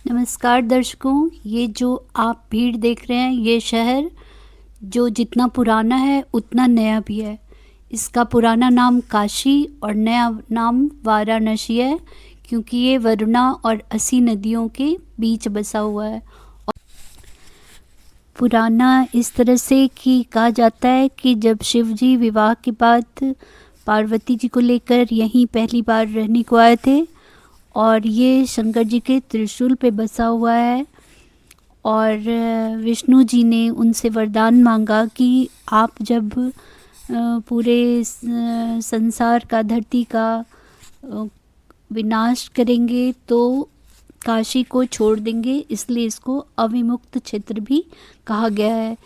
नमस्कार दर्शकों, ये जो आप भीड़ देख रहे हैं, ये शहर जो जितना पुराना है उतना नया भी है। इसका पुराना नाम काशी और नया नाम वाराणसी है, क्योंकि ये वरुणा और असी नदियों के बीच बसा हुआ है। पुराना इस तरह से कि कहा जाता है कि जब शिव जी विवाह के बाद पार्वती जी को लेकर यहीं पहली बार रहने को आए थे, और ये शंकर जी के त्रिशूल पे बसा हुआ है। और विष्णु जी ने उनसे वरदान मांगा कि आप जब पूरे संसार का, धरती का विनाश करेंगे तो काशी को छोड़ देंगे, इसलिए इसको अविमुक्त क्षेत्र भी कहा गया है।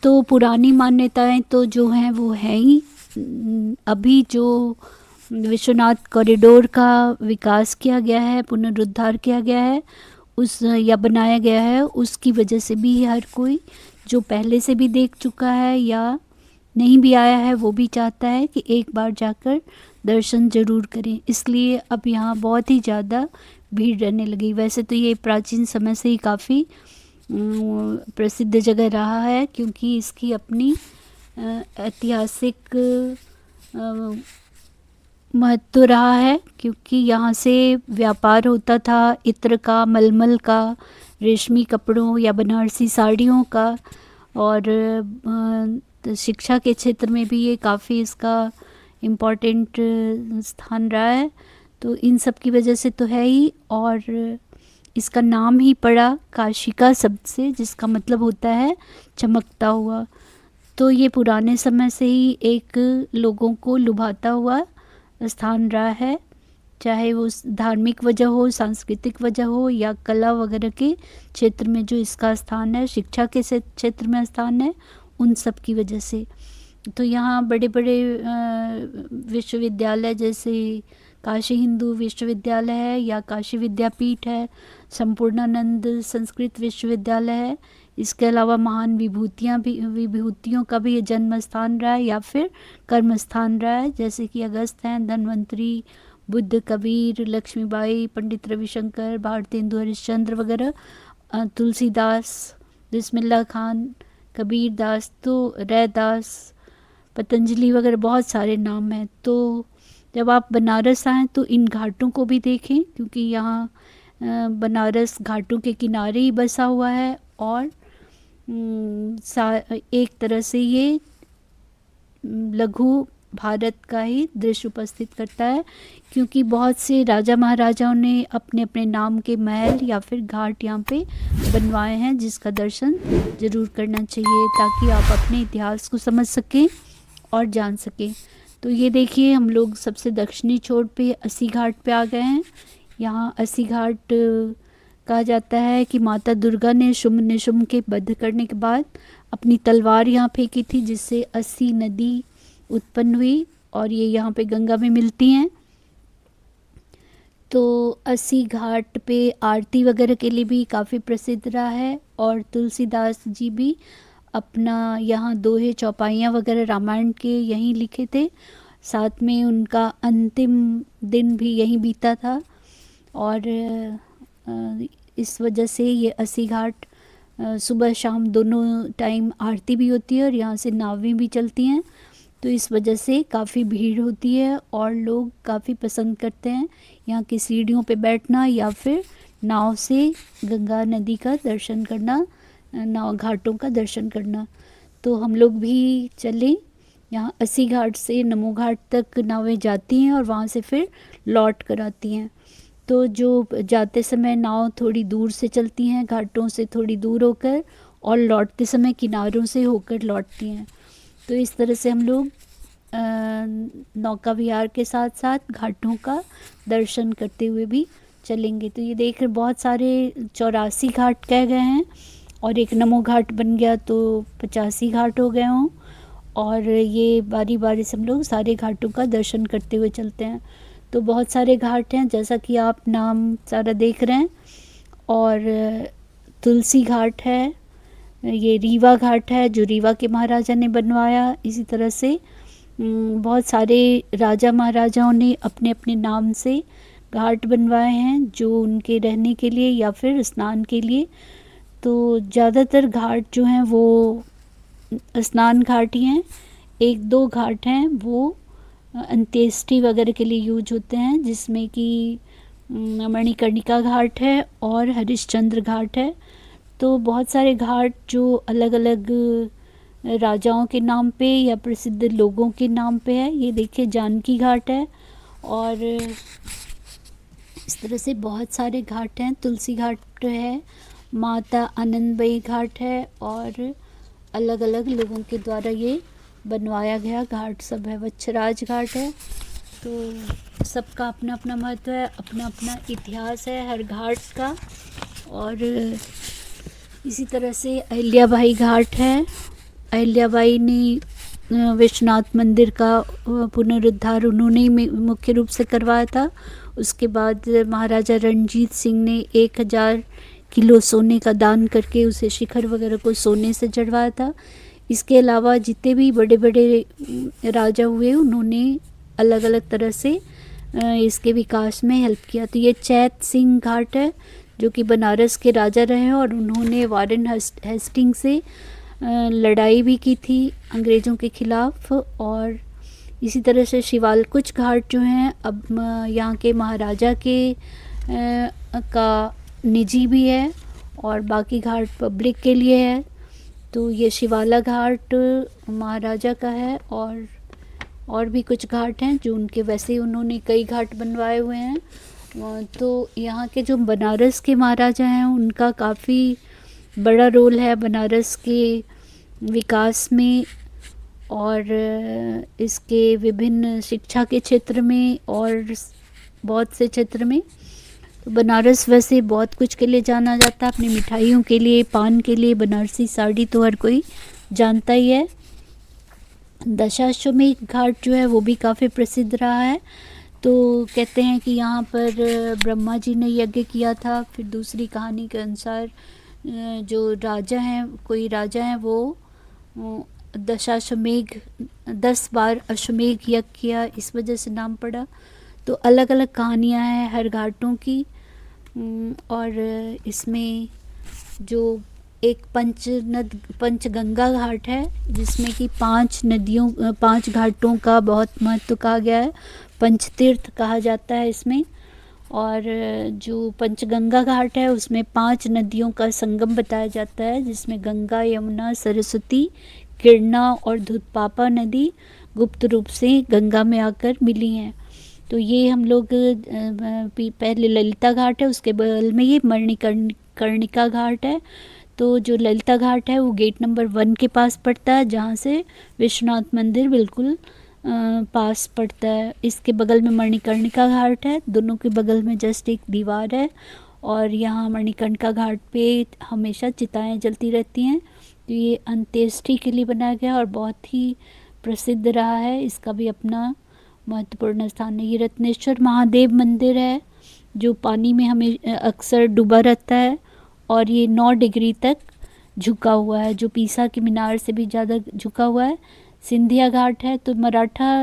तो पुरानी मान्यताएं तो जो हैं वो हैं ही। अभी जो विश्वनाथ कॉरिडोर का विकास किया गया है, पुनरुद्धार किया गया है उस या बनाया गया है, उसकी वजह से भी हर कोई जो पहले से भी देख चुका है या नहीं भी आया है वो भी चाहता है कि एक बार जाकर दर्शन जरूर करें। इसलिए अब यहाँ बहुत ही ज़्यादा भीड़ रहने लगी। वैसे तो ये प्राचीन समय से ही काफ़ी प्रसिद्ध जगह रहा है, क्योंकि इसकी अपनी ऐतिहासिक महत्व रहा है, क्योंकि यहाँ से व्यापार होता था इत्र का, मलमल का, रेशमी कपड़ों या बनारसी साड़ियों का। और शिक्षा के क्षेत्र में भी ये काफ़ी इसका इम्पोर्टेंट स्थान रहा है। तो इन सब की वजह से तो है ही, और इसका नाम ही पड़ा काशी का शब्द से, जिसका मतलब होता है चमकता हुआ। तो ये पुराने समय से ही एक लोगों को लुभाता हुआ स्थान रहा है, चाहे वो धार्मिक वजह हो, सांस्कृतिक वजह हो या कला वगैरह के क्षेत्र में जो इसका स्थान है, शिक्षा के क्षेत्र में स्थान है, उन सब की वजह से। तो यहाँ बड़े बड़े विश्वविद्यालय जैसे काशी हिंदू विश्वविद्यालय है या काशी विद्यापीठ है, संपूर्णानंद संस्कृत विश्वविद्यालय है। इसके अलावा महान विभूतियों का भी ये जन्म स्थान रहा है या फिर कर्म स्थान रहा है, जैसे कि अगस्त हैं, धन्वंतरी, बुद्ध, कबीर, लक्ष्मीबाई, पंडित रविशंकर, भारतेंदु हरिश्चंद्र वगैरह, तुलसीदास, बिस्मिल्लाह खान, कबीर दास, तो रैदास, पतंजलि वगैरह बहुत सारे नाम हैं। तो जब आप बनारस आएँ तो इन घाटों को भी देखें, क्योंकि यहाँ बनारस घाटों के किनारे ही बसा हुआ है। और एक तरह से ये लघु भारत का ही दृश्य उपस्थित करता है, क्योंकि बहुत से राजा महाराजाओं ने अपने अपने नाम के महल या फिर घाट यहाँ पे बनवाए हैं, जिसका दर्शन ज़रूर करना चाहिए ताकि आप अपने इतिहास को समझ सकें और जान सकें। तो ये देखिए, हम लोग सबसे दक्षिणी छोर पे अस्सी घाट पे आ गए हैं। यहाँ अस्सी घाट कहा जाता है कि माता दुर्गा ने शुंभ निशुंभ के वध करने के बाद अपनी तलवार यहाँ फेंकी थी, जिससे अस्सी नदी उत्पन्न हुई और ये यहाँ पे गंगा में मिलती हैं। तो अस्सी घाट पे आरती वगैरह के लिए भी काफ़ी प्रसिद्ध रहा है। और तुलसीदास जी भी अपना यहाँ दोहे चौपाइयाँ वगैरह रामायण के यहीं लिखे थे, साथ में उनका अंतिम दिन भी यहीं बीता था। और इस वजह से ये अस्सी घाट सुबह शाम दोनों टाइम आरती भी होती है और यहाँ से नावें भी चलती हैं। तो इस वजह से काफ़ी भीड़ होती है और लोग काफ़ी पसंद करते हैं यहाँ की सीढ़ियों पे बैठना या फिर नाव से गंगा नदी का दर्शन करना, नाव घाटों का दर्शन करना। तो हम लोग भी चलें। यहाँ अस्सी घाट से नमो घाट तक नावें जाती हैं और वहाँ से फिर लौट कर आती हैं। तो जो जाते समय नाव थोड़ी दूर से चलती हैं, घाटों से थोड़ी दूर होकर, और लौटते समय किनारों से होकर लौटती हैं। तो इस तरह से हम लोग नौका विहार के साथ साथ घाटों का दर्शन करते हुए भी चलेंगे। तो ये देख बहुत सारे 84 घाट कह गए हैं और एक नमो घाट बन गया तो 85 घाट हो गए हों। और ये बारी बारी से हम लोग सारे घाटों का दर्शन करते हुए चलते हैं। तो बहुत सारे घाट हैं, जैसा कि आप नाम सारा देख रहे हैं। और तुलसी घाट है, ये रीवा घाट है जो रीवा के महाराजा ने बनवाया। इसी तरह से बहुत सारे राजा महाराजाओं ने अपने अपने नाम से घाट बनवाए हैं जो उनके रहने के लिए या फिर स्नान के लिए। तो ज़्यादातर घाट जो हैं वो स्नान घाट ही हैं। एक दो घाट हैं वो अंत्येष्टि वगैरह के लिए यूज होते हैं, जिसमें कि मणिकर्णिका घाट है और हरिश्चंद्र घाट है। तो बहुत सारे घाट जो अलग अलग राजाओं के नाम पे या प्रसिद्ध लोगों के नाम पे है। ये देखिए जानकी घाट है और इस तरह से बहुत सारे घाट हैं। तुलसी घाट है, माता आनंदमयी घाट है और अलग अलग लोगों के द्वारा ये बनवाया गया घाट सब है। वच्छराज घाट है। तो सबका अपना अपना महत्व है, अपना अपना इतिहास है हर घाट का। और इसी तरह से अहिल्याबाई घाट है। अहिल्याबाई ने विश्वनाथ मंदिर का पुनरुद्धार उन्होंने ही मुख्य रूप से करवाया था। उसके बाद महाराजा रणजीत सिंह ने 1000 किलो सोने का दान करके उसे शिखर वगैरह को सोने से जड़वाया था। इसके अलावा जितने भी बड़े बड़े राजा हुए उन्होंने अलग अलग तरह से इसके विकास में हेल्प किया। तो ये चैत सिंह घाट है जो कि बनारस के राजा रहे और उन्होंने वारेन हेस्टिंग से लड़ाई भी की थी अंग्रेज़ों के ख़िलाफ़। और इसी तरह से शिवाल कुछ घाट जो हैं अब यहाँ के महाराजा के का निजी भी है और बाकी घाट पब्लिक के लिए है। तो ये शिवाला घाट महाराजा का है और भी कुछ घाट हैं जो उनके, वैसे उन्होंने कई घाट बनवाए हुए हैं। तो यहाँ के जो बनारस के महाराजा हैं उनका काफ़ी बड़ा रोल है बनारस के विकास में और इसके विभिन्न शिक्षा के क्षेत्र में और बहुत से क्षेत्र में। तो बनारस वैसे बहुत कुछ के लिए जाना जाता है, अपनी मिठाइयों के लिए, पान के लिए। बनारसी साड़ी तो हर कोई जानता ही है। दशाश्वमेध घाट जो है वो भी काफ़ी प्रसिद्ध रहा है। तो कहते हैं कि यहाँ पर ब्रह्मा जी ने यज्ञ किया था। फिर दूसरी कहानी के अनुसार जो राजा हैं, कोई राजा हैं, वो दशाश्वमेध 10 बार अश्वमेध यज्ञ किया, इस वजह से नाम पड़ा। तो अलग अलग कहानियाँ हैं हर घाटों की। और इसमें जो एक पंचगंगा घाट है जिसमें कि 5 घाटों का बहुत महत्व कहा गया है, पंचतीर्थ कहा जाता है इसमें। और जो पंचगंगा घाट है उसमें 5 नदियों का संगम बताया जाता है, जिसमें गंगा, यमुना, सरस्वती, किरना और धुतपापा नदी गुप्त रूप से गंगा में आकर मिली हैं। तो ये हम लोग पहले ललिता घाट है, उसके बगल में ये मणिकर्णिका घाट है। तो जो ललिता घाट है वो गेट नंबर 1 के पास पड़ता है, जहाँ से विश्वनाथ मंदिर बिल्कुल पास पड़ता है। इसके बगल में मणिकर्णिका घाट है, दोनों के बगल में जस्ट एक दीवार है। और यहाँ मणिकर्णिका घाट पे हमेशा चिताएं जलती रहती हैं। तो ये अंत्येष्टि के लिए बनाया गया और बहुत ही प्रसिद्ध रहा है, इसका भी अपना महत्वपूर्ण स्थान है। ये रत्नेश्वर महादेव मंदिर है जो पानी में हमें अक्सर डूबा रहता है और ये 9 डिग्री तक झुका हुआ है, जो पीसा की मीनार से भी ज़्यादा झुका हुआ है। सिंधिया घाट है। तो मराठा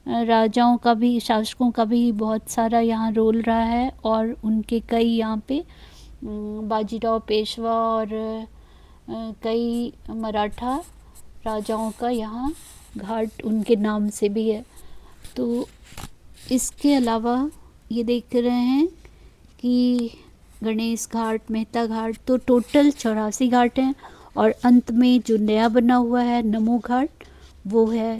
राजाओं का भी, शासकों का भी बहुत सारा यहाँ रोल रहा है और उनके कई यहाँ पे बाजीराव पेशवा और कई मराठा राजाओं का यहाँ घाट उनके नाम से भी है। तो इसके अलावा ये देख रहे हैं कि गणेश घाट, मेहता घाट, तो टोटल 84 घाट हैं। और अंत में जो नया बना हुआ है नमो घाट, वो है।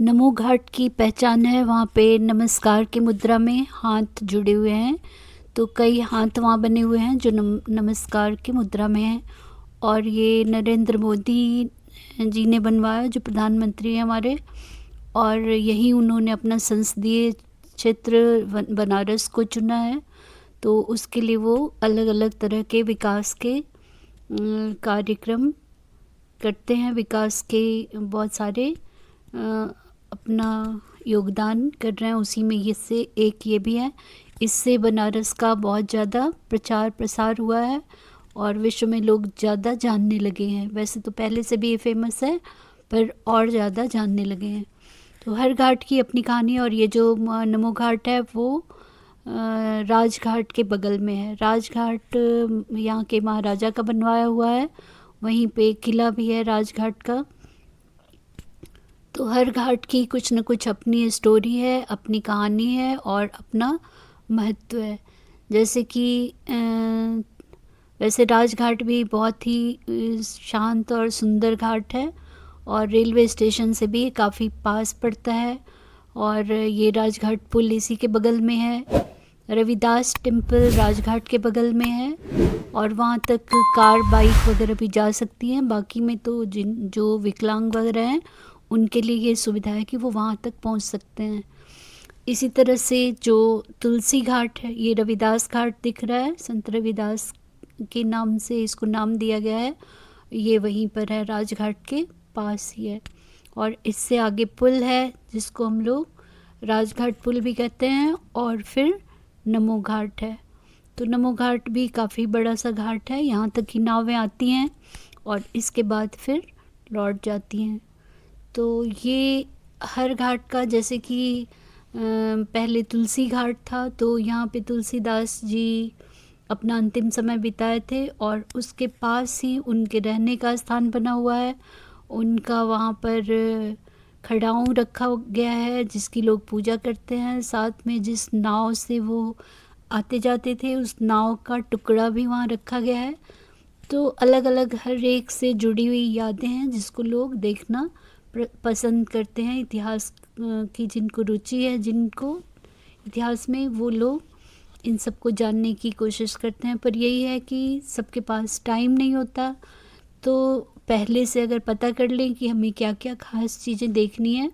नमो घाट की पहचान है वहाँ पे नमस्कार की मुद्रा में हाथ जुड़े हुए हैं। तो कई हाथ वहाँ बने हुए हैं जो नमस्कार की मुद्रा में हैं। और ये नरेंद्र मोदी जी ने बनवाया, जो प्रधानमंत्री हैं हमारे। और यही उन्होंने अपना संसदीय क्षेत्र बनारस को चुना है। तो उसके लिए वो अलग अलग तरह के विकास के कार्यक्रम करते हैं, विकास के बहुत सारे अपना योगदान कर रहे हैं। उसी में इससे एक ये भी है। इससे बनारस का बहुत ज़्यादा प्रचार प्रसार हुआ है और विश्व में लोग ज़्यादा जानने लगे हैं। वैसे तो पहले से भी ये फेमस है पर और ज़्यादा जानने लगे हैं। तो हर घाट की अपनी कहानी है। और ये जो नमो घाट है वो राजघाट के बगल में है। राजघाट यहाँ के महाराजा का बनवाया हुआ है, वहीं पे किला भी है राजघाट का। तो हर घाट की कुछ न कुछ अपनी स्टोरी है, अपनी कहानी है और अपना महत्व है। जैसे कि वैसे राजघाट भी बहुत ही शांत और सुंदर घाट है और रेलवे स्टेशन से भी काफ़ी पास पड़ता है। और ये राजघाट पुल इसी के बगल में है। रविदास टेम्पल राजघाट के बगल में है और वहाँ तक कार बाइक वगैरह भी जा सकती हैं। बाकी में तो जो विकलांग वगैरह हैं उनके लिए ये सुविधा है कि वो वहाँ तक पहुँच सकते हैं। इसी तरह से जो तुलसी घाट है, ये रविदास घाट दिख रहा है, संत रविदास के नाम से इसको नाम दिया गया है। ये वहीं पर है, राजघाट के पास ही है। और इससे आगे पुल है जिसको हम लोग राजघाट पुल भी कहते हैं। और फिर नमो घाट है। तो नमो घाट भी काफ़ी बड़ा सा घाट है, यहाँ तक ही नावें आती हैं और इसके बाद फिर लौट जाती हैं। तो ये हर घाट का, जैसे कि पहले तुलसी घाट था तो यहाँ पे तुलसीदास जी अपना अंतिम समय बिताए थे और उसके पास ही उनके रहने का स्थान बना हुआ है। उनका वहाँ पर खड़ाऊँ रखा गया है जिसकी लोग पूजा करते हैं। साथ में जिस नाव से वो आते जाते थे उस नाव का टुकड़ा भी वहाँ रखा गया है। तो अलग अलग हर एक से जुड़ी हुई यादें हैं जिसको लोग देखना पसंद करते हैं। इतिहास की जिनको रुचि है, जिनको इतिहास में, वो लोग इन सब को जानने की कोशिश करते हैं। पर यही है कि सबके पास टाइम नहीं होता, तो पहले से अगर पता कर लें कि हमें क्या क्या ख़ास चीज़ें देखनी है।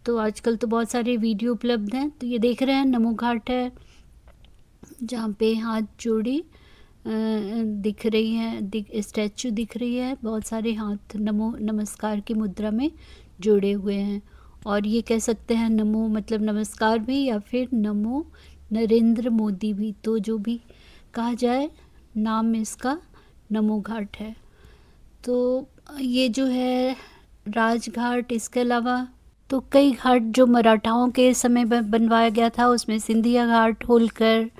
तो आजकल तो बहुत सारे वीडियो उपलब्ध हैं। तो ये देख रहे हैं नमो घाट है जहाँ पे हाथ जोड़े दिख रही हैं, स्टैचू दिख रही है, बहुत सारे हाथ नमो नमस्कार की मुद्रा में जोड़े हुए हैं। और ये कह सकते हैं नमो मतलब नमस्कार भी, या फिर नमो नरेंद्र मोदी भी, तो जो भी कहा जाए, नाम इसका नमो घाट है। तो ये जो है राजघाट, इसके अलावा तो कई घाट जो मराठाओं के समय बनवाया गया था, उसमें सिंधिया घाट, होलकर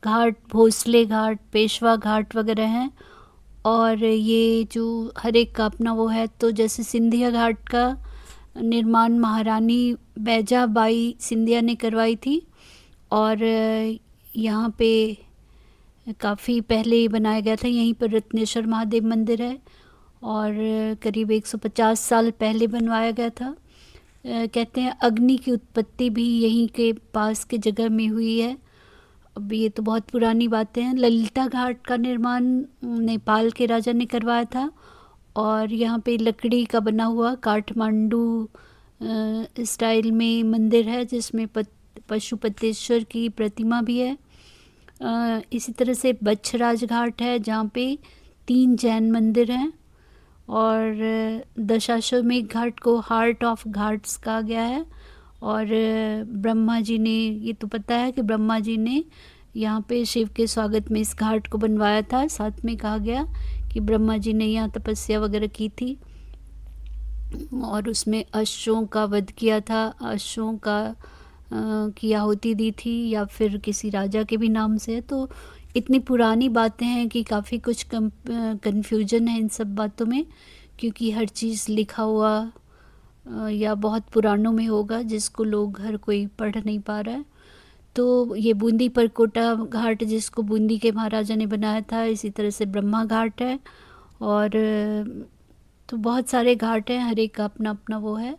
घाट, भोसले घाट, पेशवा घाट वगैरह हैं। और ये जो हर एक का अपना वो है। तो जैसे सिंधिया घाट का निर्माण महारानी बैजाबाई सिंधिया ने करवाई थी और यहाँ पे काफ़ी पहले बनाया गया था। यहीं पर रत्नेश्वर महादेव मंदिर है और करीब 150 साल पहले बनवाया गया था। कहते हैं अग्नि की उत्पत्ति भी यहीं के पास के जगह में हुई है। अब ये तो बहुत पुरानी बातें हैं। ललिता घाट का निर्माण नेपाल के राजा ने करवाया था और यहाँ पे लकड़ी का बना हुआ काठमांडू स्टाइल में मंदिर है जिसमें पशुपतेश्वर की प्रतिमा भी है। इसी तरह से बच्छराज घाट है जहाँ पे 3 जैन मंदिर हैं। और दशाश्वमेध घाट को हार्ट ऑफ घाट्स कहा गया है। और ब्रह्मा जी ने, ये तो पता है कि ब्रह्मा जी ने यहाँ पे शिव के स्वागत में इस घाट को बनवाया था। साथ में कहा गया कि ब्रह्मा जी ने यहाँ तपस्या वगैरह की थी और उसमें अश्वों का वध किया था, अश्वों का की आहुति दी थी, या फिर किसी राजा के भी नाम से। तो इतनी पुरानी बातें हैं कि काफ़ी कुछ कन्फ्यूजन है इन सब बातों में, क्योंकि हर चीज़ लिखा हुआ या बहुत पुरानों में होगा जिसको लोग हर कोई पढ़ नहीं पा रहा है। तो ये बूंदी परकोटा घाट जिसको बूंदी के महाराजा ने बनाया था, इसी तरह से ब्रह्मा घाट है। और तो बहुत सारे घाट हैं, हर एक का अपना अपना वो है।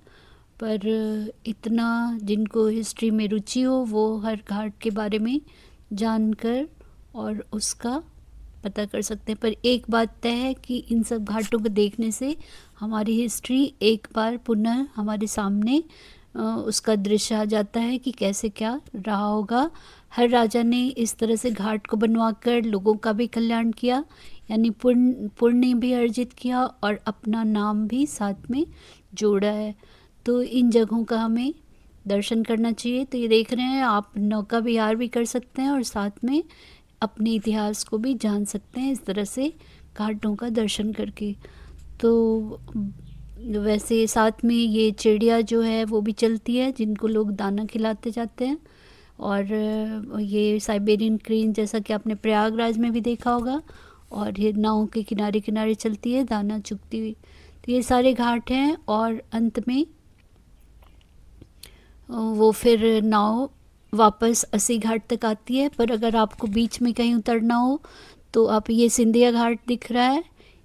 पर इतना जिनको हिस्ट्री में रुचि हो वो हर घाट के बारे में जानकर और उसका पता कर सकते हैं। पर एक बात तय है कि इन सब घाटों को देखने से हमारी हिस्ट्री एक बार पुनः हमारे सामने उसका दृश्य आ जाता है कि कैसे क्या रहा होगा। हर राजा ने इस तरह से घाट को बनवाकर लोगों का भी कल्याण किया, यानी पुण्य भी अर्जित किया और अपना नाम भी साथ में जोड़ा है। तो इन जगहों का हमें दर्शन करना चाहिए। तो ये देख रहे हैं आप, नौका विहार भी कर सकते हैं और साथ में अपने इतिहास को भी जान सकते हैं इस तरह से घाटों का दर्शन करके। तो वैसे साथ में ये चिड़िया जो है वो भी चलती है, जिनको लोग दाना खिलाते जाते हैं। और ये साइबेरियन क्रेन जैसा कि आपने प्रयागराज में भी देखा होगा, और ये नाव के किनारे किनारे चलती है दाना चुगती हुई। तो ये सारे घाट हैं, और अंत में वो फिर नाव वापस अस्सी घाट तक आती है। पर अगर आपको बीच में कहीं उतरना हो तो आप, ये सिंधिया घाट दिख रहा है,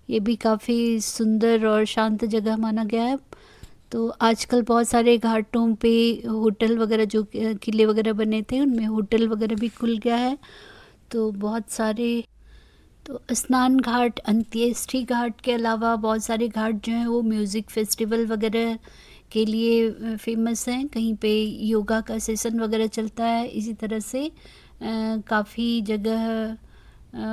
ये भी काफ़ी सुंदर और शांत जगह माना गया है। तो आजकल बहुत सारे घाटों पे होटल वगैरह, जो किले वगैरह बने थे उनमें होटल वगैरह भी खुल गया है। तो बहुत सारे, तो स्नान घाट, अंत्येष्टि घाट के अलावा बहुत सारे घाट जो हैं वो म्यूज़िक फेस्टिवल वगैरह के लिए फेमस हैं। कहीं पे योगा का सेशन वगैरह चलता है। इसी तरह से काफ़ी जगह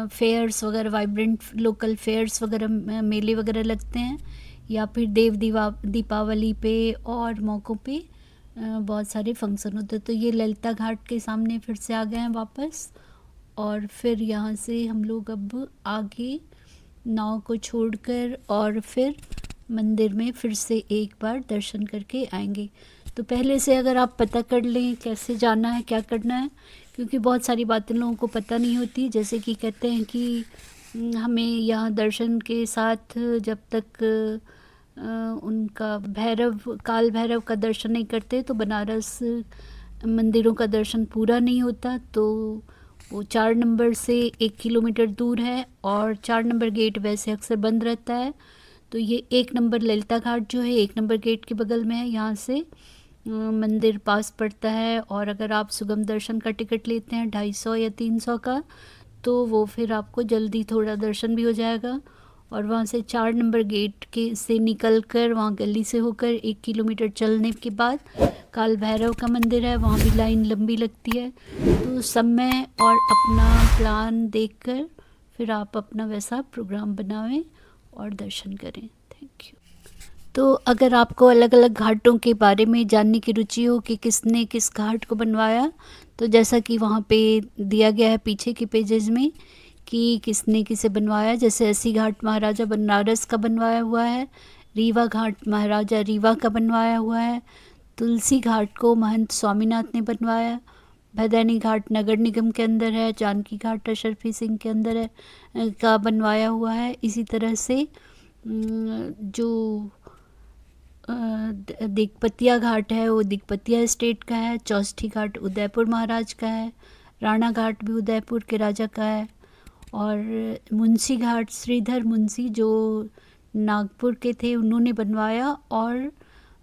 फेयर्स वगैरह, वाइब्रेंट लोकल फेयर्स वगैरह, मेले वगैरह लगते हैं, या फिर दीपावली पे और मौक़ों पे बहुत सारे फंक्शन होते हैं। तो ये ललिता घाट के सामने फिर से आ गए हैं वापस, और फिर यहाँ से हम लोग अब आगे नाव को छोड़कर और फिर मंदिर में फिर से एक बार दर्शन करके आएंगे। तो पहले से अगर आप पता कर लें कैसे जाना है, क्या करना है, क्योंकि बहुत सारी बातें लोगों को पता नहीं होती। जैसे कि कहते हैं कि हमें यहाँ दर्शन के साथ जब तक उनका काल भैरव का दर्शन नहीं करते तो बनारस मंदिरों का दर्शन पूरा नहीं होता। तो वो 4 नंबर से 1 किलोमीटर दूर है, और 4 नंबर गेट वैसे अक्सर बंद रहता है। तो ये 1 नंबर ललिता घाट जो है 1 नंबर गेट के बगल में है, यहाँ से मंदिर पास पड़ता है। और अगर आप सुगम दर्शन का टिकट लेते हैं 250 या 300 का, तो वो फिर आपको जल्दी थोड़ा दर्शन भी हो जाएगा। और वहाँ से 4 नंबर गेट के से निकल कर वहाँ गली से होकर 1 किलोमीटर चलने के बाद काल भैरव का मंदिर है, वहाँ भी लाइन लंबी लगती है। तो समय और अपना प्लान देखकर फिर आप अपना वैसा प्रोग्राम बनाएं और दर्शन करें। Thank you. तो अगर आपको अलग अलग घाटों के बारे में जानने की रुचि हो कि किसने किस घाट को बनवाया, तो जैसा कि वहाँ पे दिया गया है पीछे के पेजेस में कि किसने किसे बनवाया। जैसे अस्सी घाट महाराजा बनारस का बनवाया हुआ है, रीवा घाट महाराजा रीवा का बनवाया हुआ है, तुलसी घाट को महंत स्वामीनाथ ने बनवाया, भदैनी घाट नगर निगम के अंदर है, जानकी घाट अशरफी सिंह के अंदर है का बनवाया हुआ है। इसी तरह से जो दिगपतिया घाट है वो दिगपतिया स्टेट का है, चौष्ठी घाट उदयपुर महाराज का है, राणा घाट भी उदयपुर के राजा का है, और मुंशी घाट श्रीधर मुंशी जो नागपुर के थे उन्होंने बनवाया, और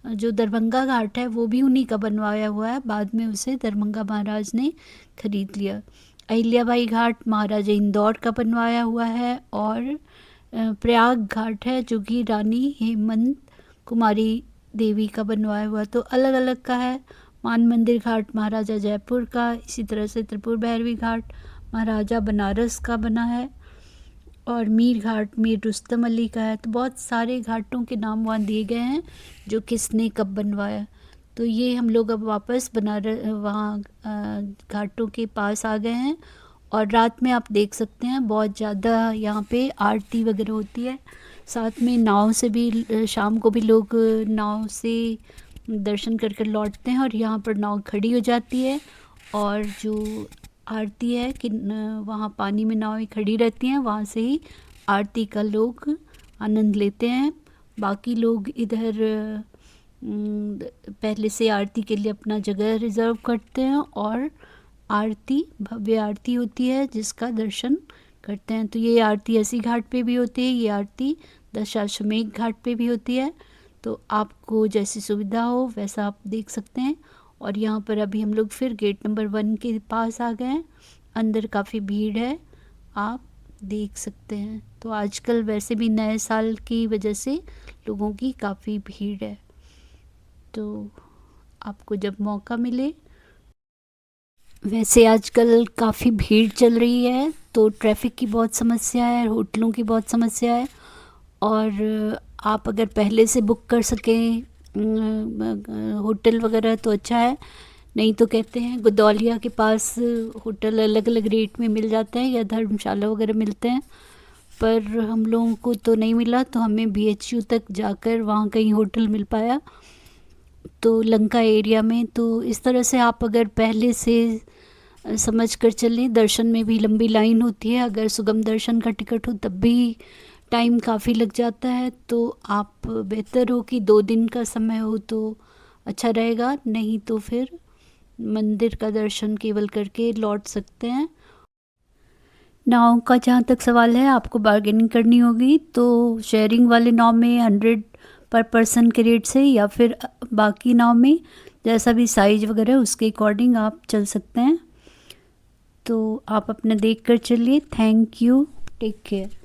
जो दरभंगा घाट है वो भी उन्हीं का बनवाया हुआ है, बाद में उसे दरभंगा महाराज ने खरीद लिया। अहिल्याबाई घाट महाराजा इंदौर का बनवाया हुआ है, और प्रयाग घाट है जो कि रानी हेमंत कुमारी देवी का बनवाया हुआ, तो अलग अलग का है। मान मंदिर घाट महाराजा जयपुर का, इसी तरह से त्रिपुर भैरवी घाट महाराजा बनारस का बना है, और मीर घाट मीर रुस्तम अली का है। तो बहुत सारे घाटों के नाम वहाँ दिए गए हैं जो किसने कब बनवाया। तो ये हम लोग अब वापस वहाँ घाटों के पास आ गए हैं, और रात में आप देख सकते हैं बहुत ज़्यादा यहाँ पे आरती वगैरह होती है। साथ में नाव से भी शाम को भी लोग नाव से दर्शन कर कर लौटते हैं, और यहाँ पर नाव खड़ी हो जाती है, और जो आरती है कि वहाँ पानी में नावें खड़ी रहती हैं, वहाँ से ही आरती का लोग आनंद लेते हैं। बाकी लोग इधर पहले से आरती के लिए अपना जगह रिज़र्व करते हैं, और आरती भव्य आरती होती है जिसका दर्शन करते हैं। तो ये आरती अस्सी घाट पे भी होती है, ये आरती दशाश्वमेध घाट पे भी होती है। तो आपको जैसी सुविधा हो वैसा आप देख सकते हैं। और यहाँ पर अभी हम लोग फिर गेट नंबर 1 के पास आ गए हैं, अंदर काफ़ी भीड़ है, आप देख सकते हैं। तो आजकल वैसे भी नए साल की वजह से लोगों की काफ़ी भीड़ है, तो आपको जब मौका मिले, वैसे आजकल काफ़ी भीड़ चल रही है, तो ट्रैफिक की बहुत समस्या है, होटलों की बहुत समस्या है, और आप अगर पहले से बुक कर सकें होटल वगैरह तो अच्छा है। नहीं तो कहते हैं गुदौलिया के पास होटल अलग अलग रेट में मिल जाते हैं, या धर्मशाला वगैरह मिलते हैं, पर हम लोगों को तो नहीं मिला, तो हमें BHU तक जाकर वहाँ कहीं होटल मिल पाया, तो लंका एरिया में। तो इस तरह से आप अगर पहले से समझ कर चलें, दर्शन में भी लंबी लाइन होती है, अगर सुगम दर्शन का टिकट हो तब भी टाइम काफ़ी लग जाता है, तो आप बेहतर हो कि 2 दिन का समय हो तो अच्छा रहेगा, नहीं तो फिर मंदिर का दर्शन केवल करके लौट सकते हैं। नाव का जहाँ तक सवाल है, आपको बार्गेनिंग करनी होगी, तो शेयरिंग वाले नाव में 100 पर पर्सन के रेट से, या फिर बाकी नाव में जैसा भी साइज वगैरह उसके अकॉर्डिंग आप चल सकते हैं। तो आप अपना देख कर चलिए। Thank you, take care.